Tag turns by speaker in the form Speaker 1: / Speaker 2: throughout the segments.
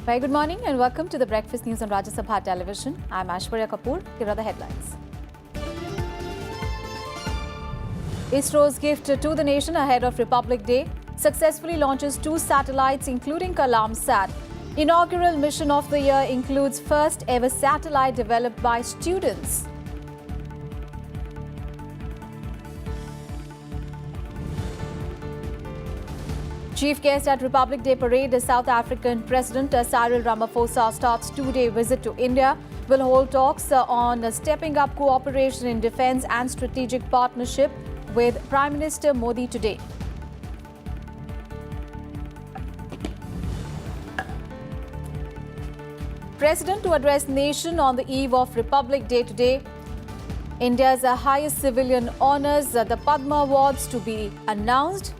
Speaker 1: Very good morning and welcome to the Breakfast News on Rajya Sabha television. I'm Aishwarya Kapoor. Here are the headlines. ISRO's gift to the nation ahead of Republic Day successfully launches 2 satellites including Kalam-Sat. Inaugural mission of the year includes first ever satellite developed by students. Chief guest at Republic Day parade, the South African President Cyril Ramaphosa starts 2-day visit to India. Will hold talks on stepping up cooperation in defence and strategic partnership with Prime Minister Modi today. President to address nation on the eve of Republic Day today. India's highest civilian honours, the Padma Awards, to be announced.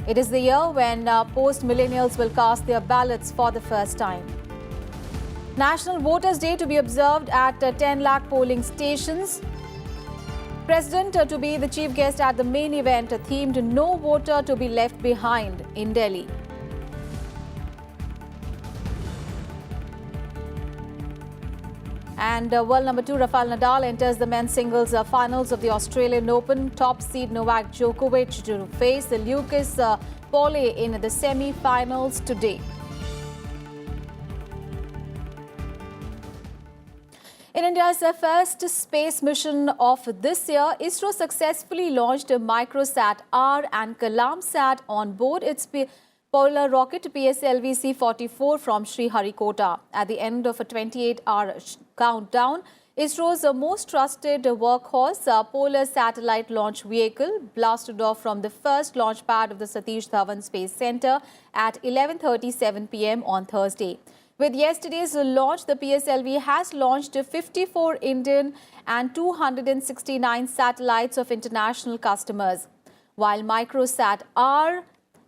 Speaker 1: It is the year when post-millennials will cast their ballots for the first time. National Voters' Day to be observed at 10 lakh polling stations. President to be the chief guest at the main event themed "No Voter to be Left Behind" in Delhi. And world number 2 Rafael Nadal enters the men's singles finals of the Australian Open. Top seed Novak Djokovic to face Lucas Pouille in the semi-finals today. In India's first space mission of this year, ISRO successfully launched a Microsat-R and Kalam-Sat on board its Polar rocket PSLV C-44 from Sriharikota. At the end of a 28-hour countdown, ISRO's most trusted workhorse, Polar Satellite Launch Vehicle, blasted off from the first launch pad of the Satish Dhawan Space Centre at 11:37 p.m. on Thursday. With yesterday's launch, the PSLV has launched 54 Indian and 269 satellites of international customers. While Microsat-R,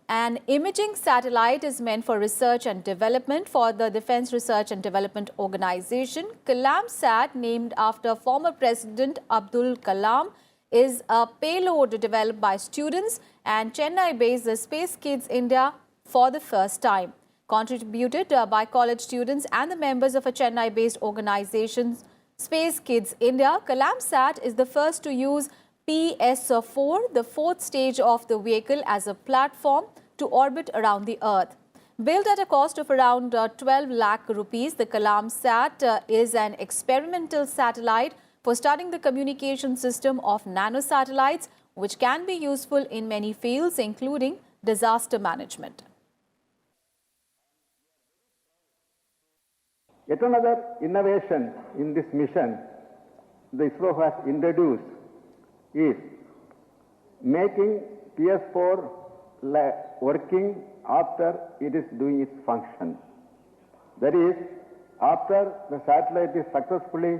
Speaker 1: an imaging satellite, is meant for research and development for the Defence Research and Development Organization, Kalam-Sat, named after former President Abdul Kalam, is a payload developed by students and Chennai-based Space Kids India for the first time. Contributed by college students and the members of a Chennai-based organization, Space Kids India, Kalam-Sat is the first to use PS4, the 4th stage of the vehicle, as a platform to orbit around the Earth. Built at a cost of around 12 lakh rupees, the Kalam-Sat is an experimental satellite for studying the communication system of nanosatellites, which can be useful in many fields, including disaster management.
Speaker 2: Yet another innovation in this mission the ISRO has introduced is making PS4 working after it is doing its function. That is, after the satellite is successfully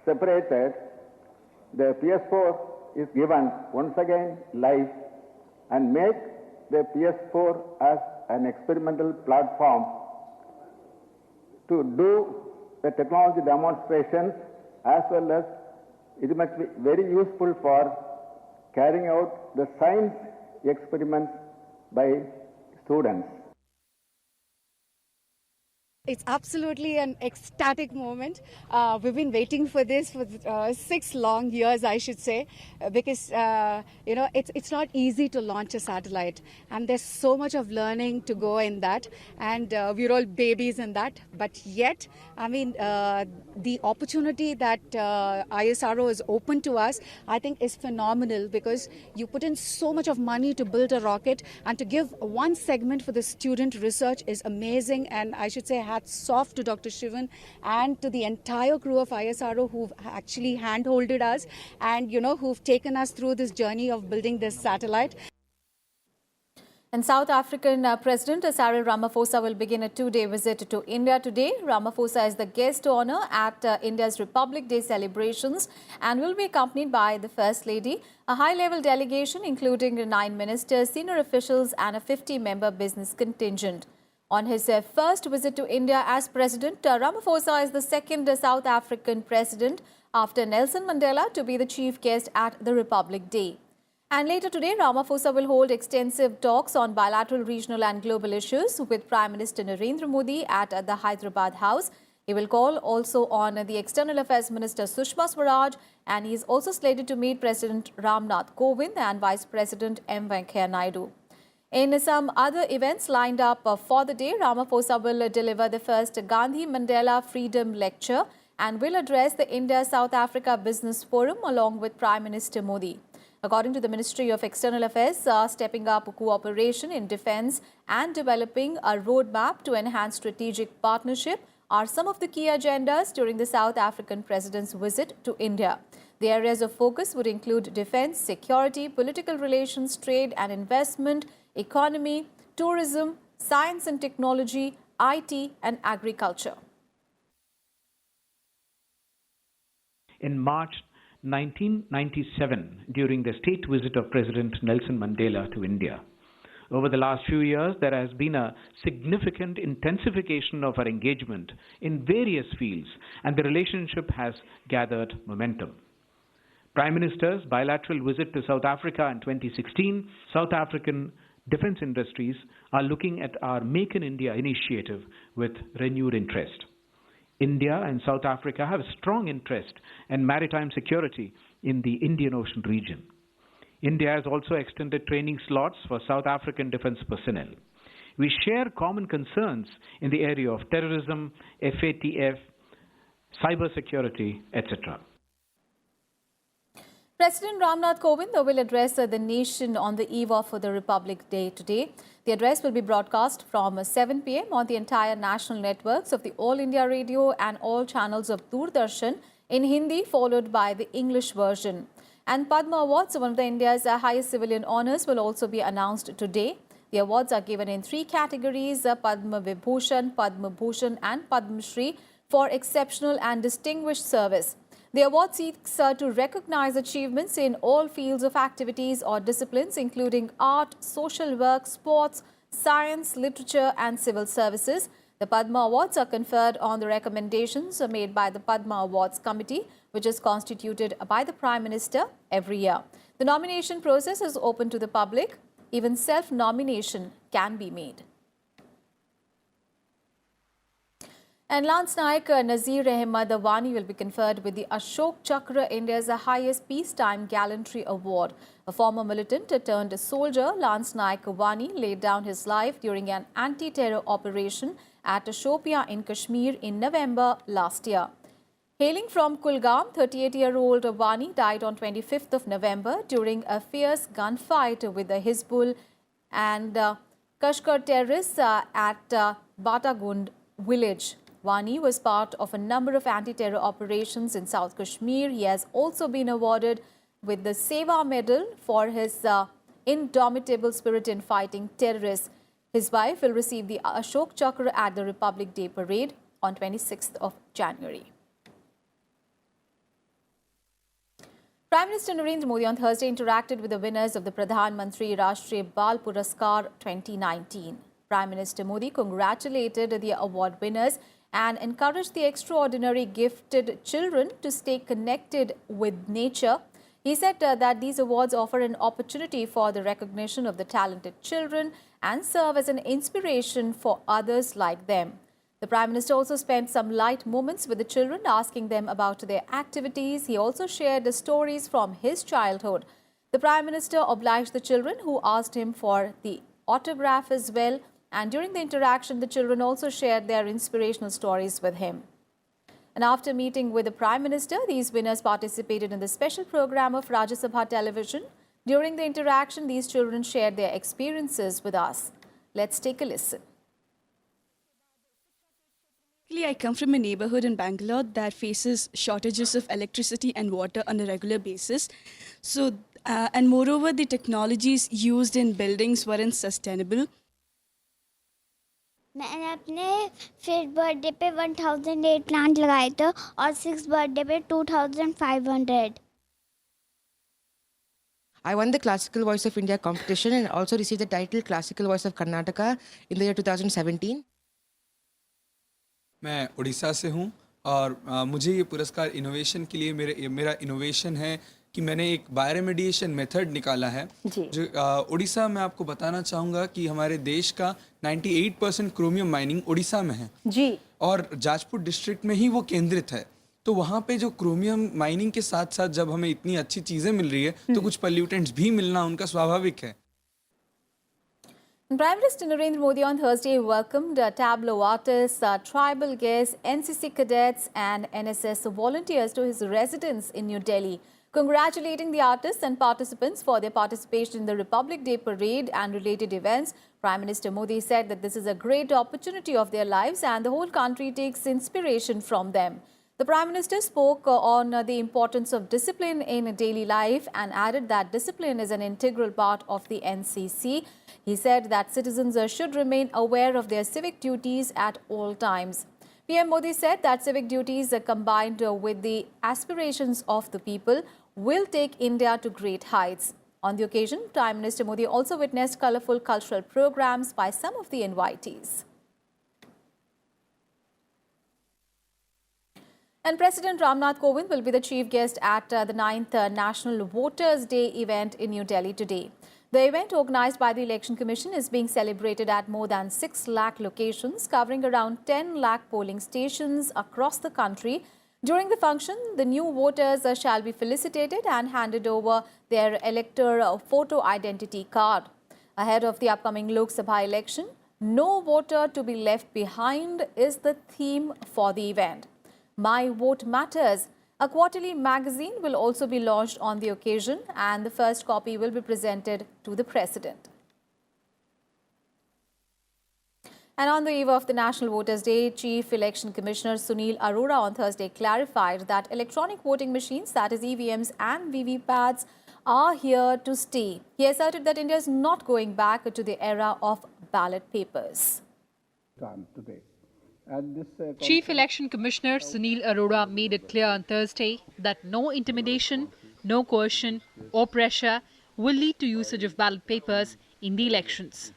Speaker 2: separated, the PS4 is given once again live and make the PS4 as an experimental platform to do the technology demonstrations, as well as it must be very useful for carrying out the science experiments by students.
Speaker 3: It's absolutely an ecstatic moment. We've been waiting for this for 6 long years, I should say, because it's not easy to launch a satellite, and there's so much of learning to go in that, and we're all babies in that. But yet, I mean, the opportunity that ISRO is open to us, I think, is phenomenal, because you put in so much of money to build a rocket, and to give one segment for the student research is amazing. And I should say hats off to Dr. Shivan and to the entire crew of ISRO who've actually hand-holded us and, who've taken us through this journey of building this satellite.
Speaker 1: And South African President Cyril Ramaphosa will begin a 2-day visit to India today. Ramaphosa is the guest honor at India's Republic Day celebrations and will be accompanied by the First Lady, a high-level delegation including 9 ministers, senior officials and a 50-member business contingent. On his first visit to India as president, Ramaphosa is the second South African president after Nelson Mandela to be the chief guest at the Republic Day. And later today, Ramaphosa will hold extensive talks on bilateral, regional and global issues with Prime Minister Narendra Modi at the Hyderabad House. He will call also on the External Affairs Minister Sushma Swaraj, and he is also slated to meet President Ramnath Kovind and Vice President M. Venkaiah Naidu. In some other events lined up for the day, Ramaphosa will deliver the first Gandhi Mandela Freedom Lecture and will address the India-South Africa Business Forum along with Prime Minister Modi. According to the Ministry of External Affairs, stepping up cooperation in defence and developing a roadmap to enhance strategic partnership are some of the key agendas during the South African president's visit to India. The areas of focus would include defence, security, political relations, trade and investment, economy, tourism, science and technology, IT and agriculture.
Speaker 4: In March 1997, during the state visit of President Nelson Mandela to India. Over the last few years, there has been a significant intensification of our engagement in various fields, and the relationship has gathered momentum. Prime Minister's bilateral visit to South Africa in 2016, South African defense industries are looking at our Make in India initiative with renewed interest. India and South Africa have a strong interest in maritime security in the Indian Ocean region. India has also extended training slots for South African defense personnel. We share common concerns in the area of terrorism, FATF, cybersecurity, etc.
Speaker 1: President Ramnath Kovind will address the nation on the eve of the Republic Day today. The address will be broadcast from 7 p.m. on the entire national networks of the All India Radio and all channels of Doordarshan in Hindi, followed by the English version. And Padma Awards, one of India's highest civilian honours, will also be announced today. The awards are given in 3 categories, Padma Vibhushan, Padma Bhushan and Padma Shri, for exceptional and distinguished service. The award seeks to recognize achievements in all fields of activities or disciplines, including art, social work, sports, science, literature and civil services. The Padma Awards are conferred on the recommendations made by the Padma Awards Committee, which is constituted by the Prime Minister every year. The nomination process is open to the public. Even self-nomination can be made. And Lance Naik Nazir Ahmad Wani will be conferred with the Ashok Chakra, India's highest peacetime gallantry award. A former militant turned soldier, Lance Naik Wani laid down his life during an anti-terror operation at Shopia in Kashmir in November last year. Hailing from Kulgam, 38-year-old Wani died on 25th of November during a fierce gunfight with the Hizbul and Kashkar terrorists at Batagund village. Wani was part of a number of anti-terror operations in South Kashmir. He has also been awarded with the Seva Medal for his indomitable spirit in fighting terrorists. His wife will receive the Ashok Chakra at the Republic Day Parade on 26th of January. Prime Minister Narendra Modi on Thursday interacted with the winners of the Pradhan Mantri Rashtriya Bal Puraskar 2019. Prime Minister Modi congratulated the award winners and encouraged the extraordinary gifted children to stay connected with nature. He said that these awards offer an opportunity for the recognition of the talented children and serve as an inspiration for others like them. The Prime Minister also spent some light moments with the children, asking them about their activities. He also shared the stories from his childhood. The Prime Minister obliged the children, who asked him for the autograph as well. And during the interaction, the children also shared their inspirational stories with him. And after meeting with the Prime Minister, these winners participated in the special program of Rajya Sabha television. During the interaction, these children shared their experiences with us. Let's take a listen.
Speaker 5: I come from a neighborhood in Bangalore that faces shortages of electricity and water on a regular basis. And moreover, the technologies used in buildings weren't sustainable.
Speaker 6: मैंने अपने 5th birthday पे 1008 plant लगाए थे और 6th birthday पे 2500.
Speaker 7: I won the Classical Voice of India competition and also received the title Classical Voice of Karnataka in the year 2017.
Speaker 8: मैं उड़ीसा से हूँ और मुझे ये पुरस्कार इनोवेशन के लिए मेरा इनोवेशन है कि मैंने एक बायोरेमेडिएशन मेथड निकाला है जो उड़ीसा में आपको बताना चाहूँगा कि हमारे देश का 98% क्रोमियम माइनिंग उड़ीसा में है
Speaker 1: जी।
Speaker 8: और जाजपुर डिस्ट्रिक्ट में ही वो केंद्रित है। तो वहाँ पे जो क्रोमियम माइनिंग के साथ साथ जब हमें इतनी अच्छी चीज़ें मिल रही है तो कुछ पॉल्यूटेंट्स भी मिलना उनका स्वाभाविक है।
Speaker 1: Prime Minister Narendra Modi on Thursday welcomed tableau artists, tribal guests, NCC cadets and NSS volunteers to his residence in New Delhi, congratulating the artists and participants for their participation in the Republic Day parade and related events. Prime Minister Modi said that this is a great opportunity of their lives and the whole country takes inspiration from them. The Prime Minister spoke on the importance of discipline in daily life and added that discipline is an integral part of the NCC. He said that citizens should remain aware of their civic duties at all times. PM Modi said that civic duties combined with the aspirations of the people will take India to great heights. On the occasion, Prime Minister Modi also witnessed colourful cultural programs by some of the invitees. And President Ramnath Kovind will be the chief guest at the 9th National Voters' Day event in New Delhi today. The event, organised by the Election Commission, is being celebrated at more than 6 lakh locations, covering around 10 lakh polling stations across the country. During the function, the new voters shall be felicitated and handed over their elector photo identity card. Ahead of the upcoming Lok Sabha election, "No voter to be left behind" is the theme for the event. My Vote Matters, a quarterly magazine, will also be launched on the occasion, and the first copy will be presented to the President. And on the eve of the National Voters' Day, Chief Election Commissioner Sunil Arora on Thursday clarified that electronic voting machines, that is EVMs and VVPATs, are here to stay. He asserted that India is not going back to the era of ballot papers.
Speaker 9: Chief Election Commissioner Sunil Arora made it clear on Thursday that no intimidation, no coercion or pressure will lead to usage of ballot papers in the elections.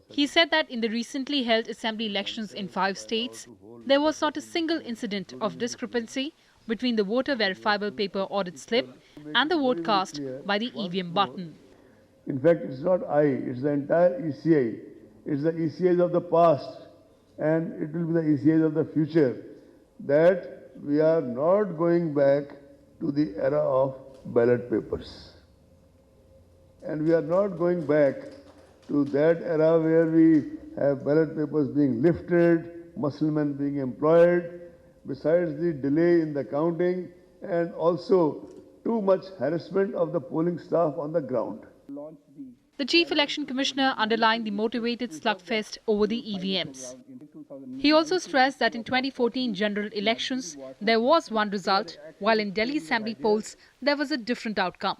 Speaker 9: He said that in the recently held assembly elections in 5 states, there was not a single incident of discrepancy between the voter verifiable paper audit slip and the vote cast by the EVM button.
Speaker 10: In fact, it's not I, it's the entire ECI. It's the ECIs of the past and it will be the ECIs of the future, that we are not going back to the era of ballot papers. And we are not going back to that era where we have ballot papers being lifted, musclemen being employed, besides the delay in the counting and also too much harassment of the polling staff on the ground.
Speaker 9: The Chief Election Commissioner underlined the motivated slugfest over the EVMs. He also stressed that in 2014 general elections, there was one result, while in Delhi Assembly polls, there was a different outcome.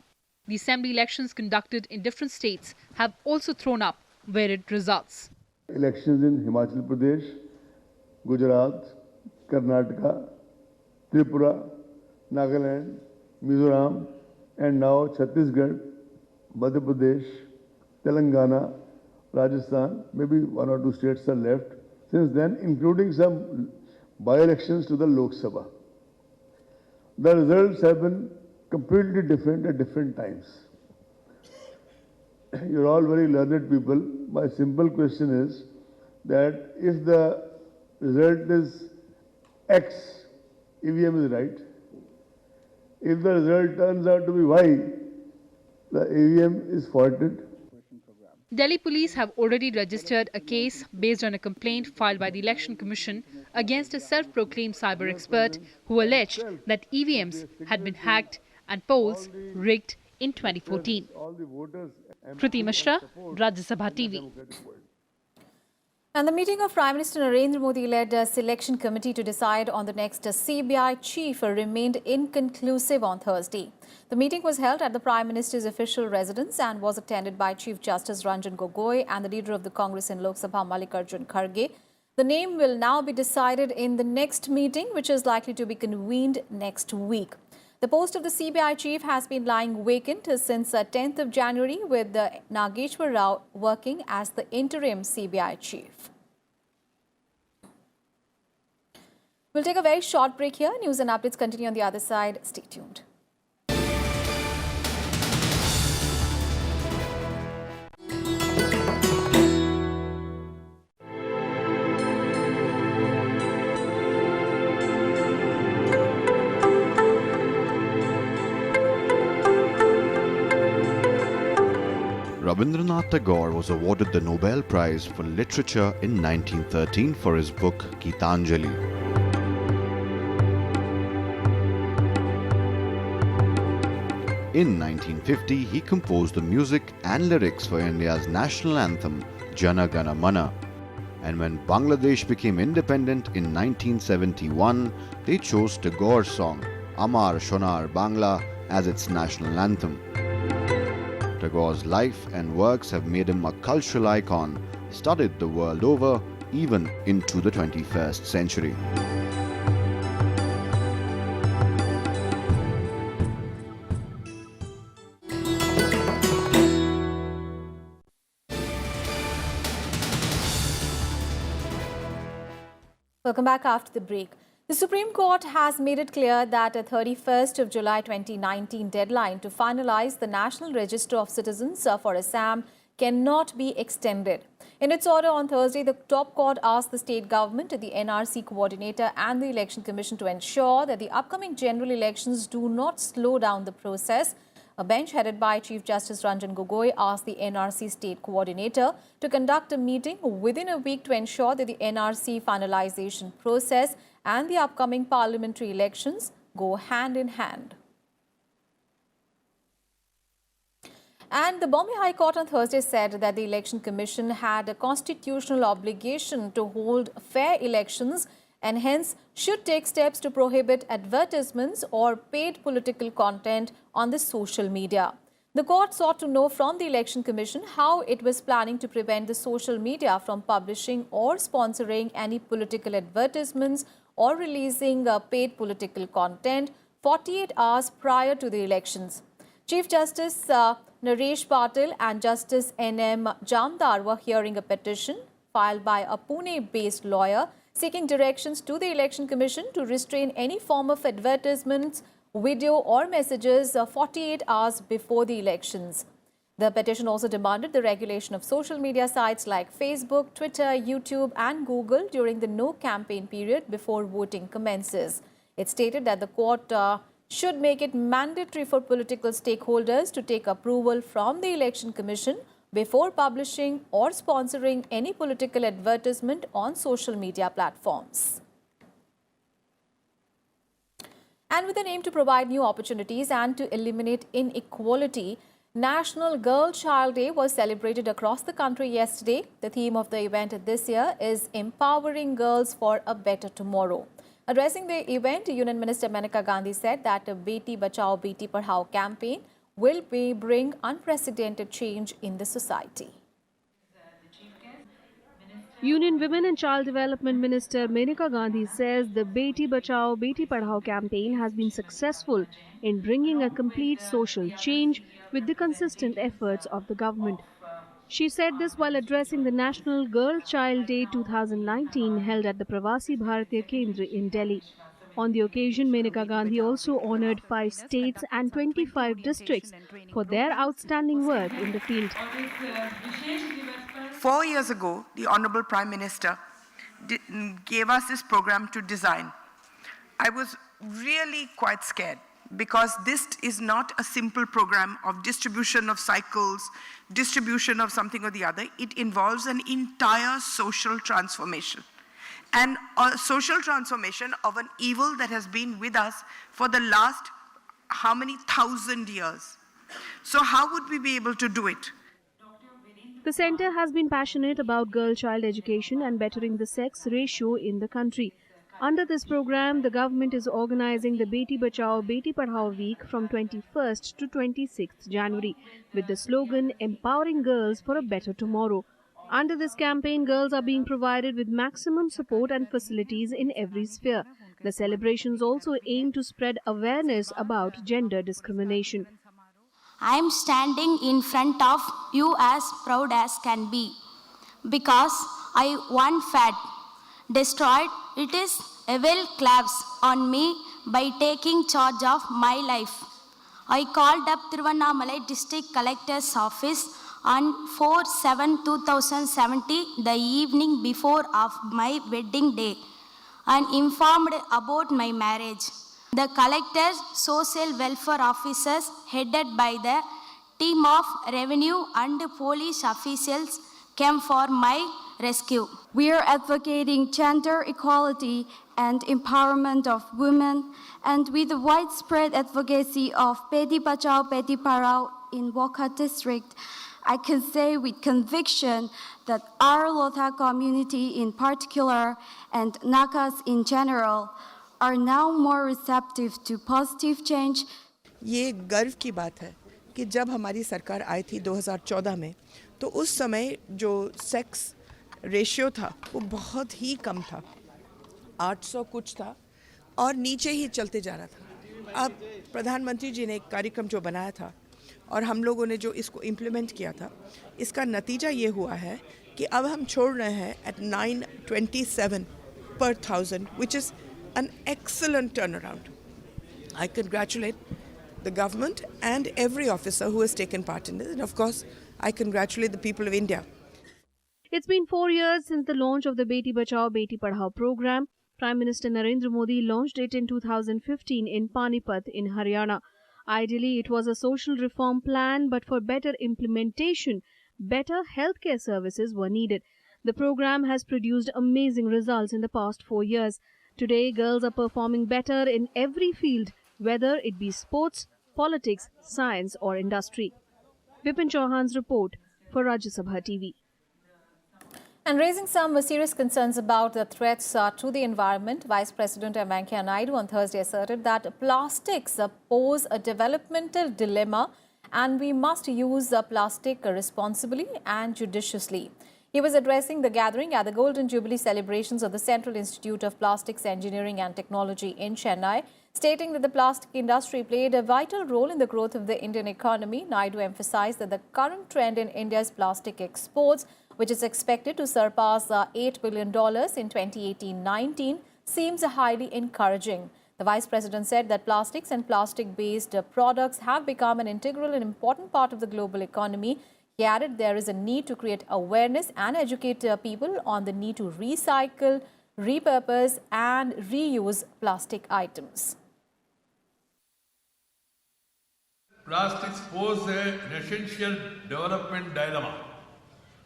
Speaker 9: The Assembly elections conducted in different states have also thrown up varied results.
Speaker 10: Elections in Himachal Pradesh, Gujarat, Karnataka, Tripura, Nagaland, Mizoram, and now Chhattisgarh, Madhya Pradesh, Telangana, Rajasthan, maybe 1 or 2 states are left since then, including some by-elections to the Lok Sabha. The results have been completely different at different times. You're all very learned people. My simple question is that if the result is X, EVM is right. If the result turns out to be Y, the EVM is faulted.
Speaker 9: Delhi police have already registered a case based on a complaint filed by the Election Commission against a self-proclaimed cyber expert who alleged that EVMs had been hacked and polls rigged in 2014. Kriti Mishra, Rajya Sabha TV.
Speaker 1: And the meeting of Prime Minister Narendra Modi-led selection committee to decide on the next CBI chief remained inconclusive on Thursday. The meeting was held at the Prime Minister's official residence and was attended by Chief Justice Ranjan Gogoi and the leader of the Congress in Lok Sabha, Mallikarjun Kharge. The name will now be decided in the next meeting, which is likely to be convened next week. The post of the CBI chief has been lying vacant since 10th of January, with Nageshwar Rao working as the interim CBI chief. We'll take a very short break here. News and updates continue on the other side. Stay tuned.
Speaker 11: Rabindranath Tagore was awarded the Nobel Prize for Literature in 1913 for his book Gitanjali. In 1950, he composed the music and lyrics for India's national anthem, Jana Gana Mana. And when Bangladesh became independent in 1971, they chose Tagore's song, Amar Shonar Bangla, as its national anthem. Tagore's life and works have made him a cultural icon, studied the world over, even into the 21st century.
Speaker 1: Welcome back after the break. The Supreme Court has made it clear that a 31st of July 2019 deadline to finalize the National Register of Citizens for Assam cannot be extended. In its order on Thursday, the top court asked the state government, the NRC coordinator and the Election Commission to ensure that the upcoming general elections do not slow down the process. A bench headed by Chief Justice Ranjan Gogoi asked the NRC state coordinator to conduct a meeting within a week to ensure that the NRC finalization process and the upcoming parliamentary elections go hand in hand. And the Bombay High Court on Thursday said that the Election Commission had a constitutional obligation to hold fair elections and hence should take steps to prohibit advertisements or paid political content on the social media. The court sought to know from the Election Commission how it was planning to prevent the social media from publishing or sponsoring any political advertisements or releasing paid political content 48 hours prior to the elections. Chief Justice Naresh Patil and Justice N.M. Jamdar were hearing a petition filed by a Pune-based lawyer seeking directions to the Election Commission to restrain any form of advertisements, video or messages 48 hours before the elections. The petition also demanded the regulation of social media sites like Facebook, Twitter, YouTube and Google during the no campaign period before voting commences. It stated that the court should make it mandatory for political stakeholders to take approval from the Election Commission before publishing or sponsoring any political advertisement on social media platforms. And with an aim to provide new opportunities and to eliminate inequality, National Girl Child Day was celebrated across the country yesterday. The theme of the event this year is Empowering Girls for a Better Tomorrow. Addressing the event, Union Minister Maneka Gandhi said that a Beti Bachao Beti Padhao campaign will bring unprecedented change in the society.
Speaker 12: Union Women and Child Development Minister Maneka Gandhi says the Beti Bachao Beti Padhao campaign has been successful in bringing a complete social change with the consistent efforts of the government. She said this while addressing the National Girl Child Day 2019 held at the Pravasi Bharatiya Kendra in Delhi. On the occasion, Maneka Gandhi also honoured 5 states and 25 districts for their outstanding work in the field.
Speaker 13: 4 years ago, the Honourable Prime Minister gave us this program to design. I was really quite scared because this is not a simple program of distribution of cycles, distribution of something or the other. It involves an entire social transformation. And a social transformation of an evil that has been with us for the last how many thousand years. So how would we be able to do it?
Speaker 12: The centre has been passionate about girl-child education and bettering the sex ratio in the country. Under this program, the government is organising the Beti Bachao Beti Padhao week from 21st to 26th January with the slogan Empowering Girls for a Better Tomorrow. Under this campaign, girls are being provided with maximum support and facilities in every sphere. The celebrations also aim to spread awareness about gender discrimination.
Speaker 14: I am standing in front of you as proud as can be because I won fat, destroyed it is evil claps on me by taking charge of my life. I called up Tiruvannamalai District Collector's office on 4/7/2070, the evening before of my wedding day, and informed about my marriage. The collectors, social welfare officers headed by the team of revenue and police officials came for my rescue.
Speaker 15: We are advocating gender equality and empowerment of women, and with the widespread advocacy of Beti Bachao, Beti Padhao in Wokha district, I can say with conviction that our Lotha community in particular and Nagas in general are now more receptive to positive change.
Speaker 16: ये गर्व की बात है कि जब हमारी सरकार आई थी 2014 में, तो उस समय जो सेक्स रेशियो था वो बहुत ही कम था, 800 कुछ था और नीचे ही चलते जा रहा था। अब प्रधानमंत्री जी ने एक कार्यक्रम जो बनाया था और हम लोगों ने जो इसको इम्प्लीमेंट किया था, इसका नतीजा ये हुआ है कि अब हम छोड़ रहे हैं at 927 per thousand, which is an excellent turnaround. I congratulate the government and every officer who has taken part in this, and of course, I congratulate the people of India.
Speaker 12: It's been 4 years since the launch of the Beti Bachao, Beti Padhao program. Prime Minister Narendra Modi launched it in 2015 in Panipat in Haryana. Ideally, it was a social reform plan, but for better implementation, better healthcare services were needed. The program has produced amazing results in the past 4 years. Today, girls are performing better in every field, whether it be sports, politics, science or industry. Vipin Chauhan's report for Rajya Sabha TV.
Speaker 1: And raising some serious concerns about the threats to the environment, Vice President M. Venkaiah Naidu on Thursday asserted that plastics pose a developmental dilemma and we must use plastic responsibly and judiciously. He was addressing the gathering at the Golden Jubilee celebrations of the Central Institute of Plastics Engineering and Technology in Chennai, stating that the plastic industry played a vital role in the growth of the Indian economy. Naidu emphasized that the current trend in India's plastic exports, which is expected to surpass $8 billion in 2018-19, seems highly encouraging. The Vice President said that plastics and plastic-based products have become an integral and important part of the global economy. He added there is a need to create awareness and educate people on the need to recycle, repurpose and reuse plastic items.
Speaker 17: Plastics pose an essential development dilemma.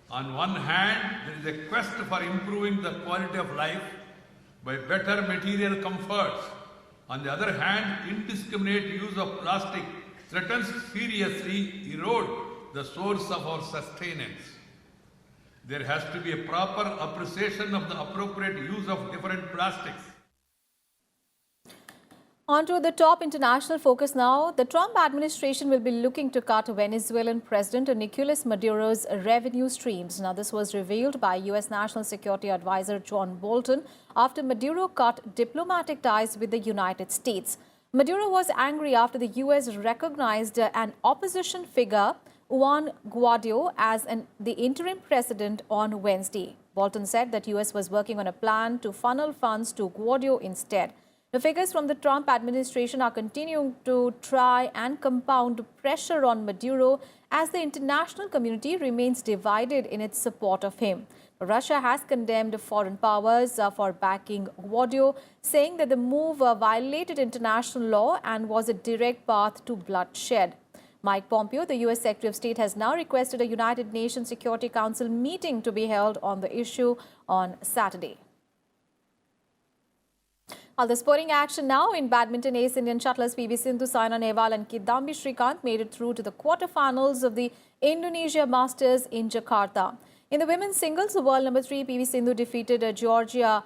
Speaker 17: On one hand, there is a quest for improving the quality of life by better material comforts. On the other hand, indiscriminate use of plastic threatens seriously erode the source of our sustenance. There has to be a proper appreciation of the appropriate use of different plastics.
Speaker 1: On to the top international focus now. The Trump administration will be looking to cut Venezuelan President Nicolas Maduro's revenue streams. Now, this was revealed by U.S. National Security Advisor John Bolton after Maduro cut diplomatic ties with the United States. Maduro was angry after the U.S. recognized an opposition figure, Juan Guaido, as the interim president on Wednesday. Bolton said that U.S. was working on a plan to funnel funds to Guaido instead. The figures from the Trump administration are continuing to try and compound pressure on Maduro as the international community remains divided in its support of him. Russia has condemned foreign powers for backing Guaido, saying that the move violated international law and was a direct path to bloodshed. Mike Pompeo, the U.S. Secretary of State, has now requested a United Nations Security Council meeting to be held on the issue on Saturday. All the sporting action now. In badminton, ace Indian shuttlers PV Sindhu, Saina Nehwal and Kidambi Srikanth made it through to the quarterfinals of the Indonesia Masters in Jakarta. In the women's singles, world number 3 PV Sindhu defeated Georgia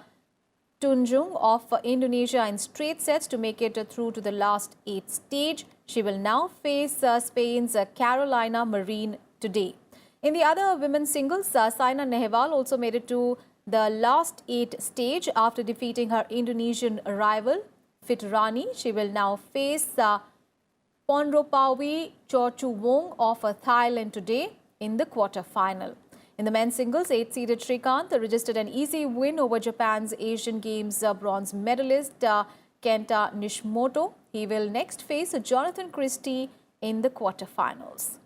Speaker 1: Tunjung of Indonesia in straight sets to make it through to the last 8 stage. She will now face Spain's Carolina Marin today. In the other women's singles, Saina Nehwal also made it to the last 8 stage after defeating her Indonesian rival Fitrani. She will now face Ponropawi Chorchuwong of Thailand today in the quarter-final. In the men's singles, 8-seeded Srikanth registered an easy win over Japan's Asian Games bronze medalist Kenta Nishimoto. He will next face Jonathan Christie in the quarter-finals.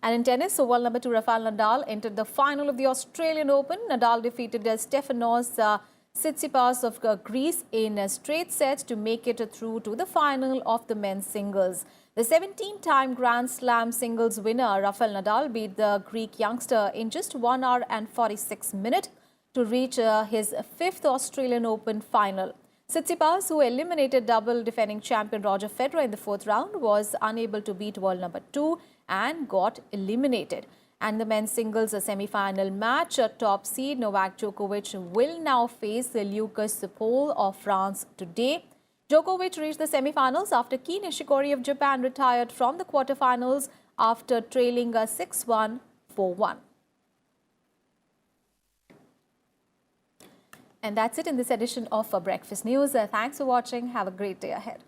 Speaker 1: And in tennis, world number 2 Rafael Nadal entered the final of the Australian Open. Nadal defeated Stefanos Tsitsipas of Greece in straight sets to make it through to the final of the men's singles. The 17-time Grand Slam singles winner Rafael Nadal beat the Greek youngster in just 1 hour and 46 minutes to reach his 5th Australian Open final. Tsitsipas, who eliminated double defending champion Roger Federer in the 4th round, was unable to beat world number 2 and got eliminated. And the men's singles semi-final match, top seed Novak Djokovic will now face Lucas Paul of France today. Djokovic reached the semi-finals after Kei Nishikori of Japan retired from the quarter-finals after trailing 6-1, 4-1. And that's it in this edition of Breakfast News. Thanks for watching. Have a great day ahead.